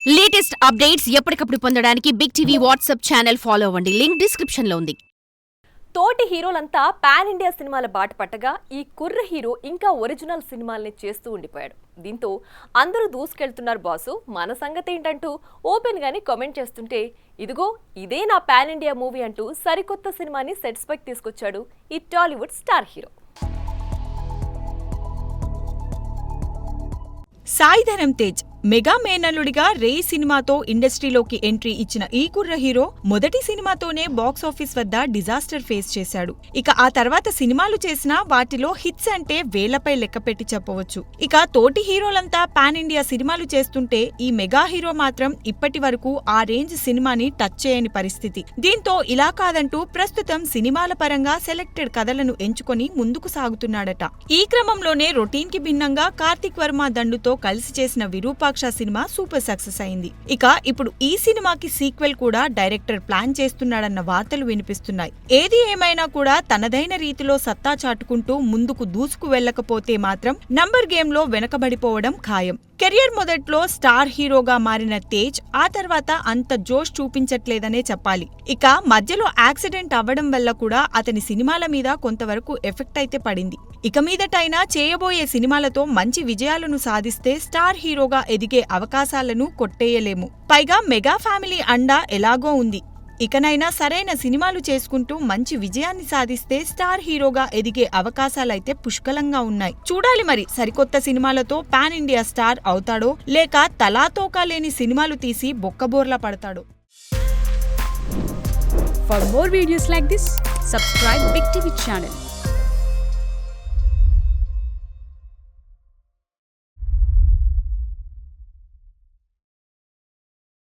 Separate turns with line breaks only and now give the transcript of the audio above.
Latest updates ఎప్పటికప్పుడు పొందడానికి big TV WhatsApp channel follow అవ్వండి. లింక్ డిస్క్రిప్షన్ లో ఉంది.
తోటి హీరోలంతా పాన్ ఇండియా సినిమాల బాట పట్టగా ఈ కుర్ర హీరో ఇంకా ఒరిజినల్ సినిమాల్ని చేస్తూ ఉండిపోయాడు. దీంతో అందరూ దూసుకెళ్తున్నారు బాసు, మన సంగతి ఏంటంటూ ఓపెన్ గాని కామెంట్ చేస్తుంటే, ఇదిగో ఇదే నా పాన్ ఇండియా మూవీ అంటూ సరికొత్త సినిమాని సెట్స్ పైకి తీసుకొచ్చాడు ఈ Tollywood star hero.
Sai Dharam Tej mega మేనల్లుడిగా రే సినిమాతో ఇండస్ట్రీలోకి ఎంట్రీ ఇచ్చిన ఈ కుర్ర హీరో మొదటి సినిమాతోనే బాక్సాఫీస్ వద్ద డిజాస్టర్ ఫేస్ చేశాడు. ఇక ఆ తర్వాత సినిమాలు చేసినా వాటిలో హిట్స్ అంటే వేలపై లెక్కపెట్టి చెప్పవచ్చు. ఇక తోటి హీరోలంతా పాన్ ఇండియా సినిమాలు చేస్తుంటే ఈ మెగా హీరో మాత్రం ఇప్పటి వరకు ఆ రేంజ్ సినిమాని టచ్ చేయని పరిస్థితి. దీంతో ఇలా కాదంటూ ప్రస్తుతం సినిమాల పరంగా సెలెక్టెడ్ కథలను ఎంచుకొని ముందుకు సాగుతున్నాడట. ఈ క్రమంలోనే రొటీన్ కి భిన్నంగా కార్తిక్ వర్మ దండుతో కలిసి చేసిన విరూపాక్ష సినిమా సూపర్ సక్సెస్ అయింది. ఇక ఇప్పుడు ఈ సినిమాకి సీక్వెల్ కూడా డైరెక్టర్ ప్లాన్ చేస్తున్నాడన్న వార్తలు వినిపిస్తున్నాయి. ఏది ఏమైనా కూడా తనదైన రీతిలో సత్తా చాటుకుంటూ ముందుకు దూసుకు వెళ్లకపోతే మాత్రం నంబర్ గేమ్ లో వెనకబడిపోవడం ఖాయం. కెరియర్ మొదట్లో స్టార్ హీరోగా మారిన తేజ్ ఆ తర్వాత అంత జోష్ చూపించట్లేదనే చెప్పాలి. ఇక మధ్యలో యాక్సిడెంట్ అవ్వడం వల్ల కూడా అతని సినిమాల మీద కొంతవరకు ఎఫెక్ట్ అయితే పడింది. ఇక మీదటైనా చేయబోయే సినిమాలతో మంచి విజయాలను సాధిస్తే స్టార్ హీరోగా ఎదిగే అవకాశాలను కొట్టేయలేము. పైగా మెగా ఫ్యామిలీ అండా ఎలాగో ఉంది. ఇకనైనా సరైన సినిమాలు చేసుకుంటూ మంచి విజయాన్ని సాధిస్తే స్టార్ హీరోగా ఎదిగే అవకాశాలైతే పుష్కలంగా ఉన్నాయి. చూడాలి మరి సరికొత్త సినిమాలతో పాన్ ఇండియా స్టార్ అవుతాడో లేక తలాతోకా లేని సినిమాలు తీసి బొక్కబోర్లా పడతాడో.
For more videos like this, subscribe Big TV channel.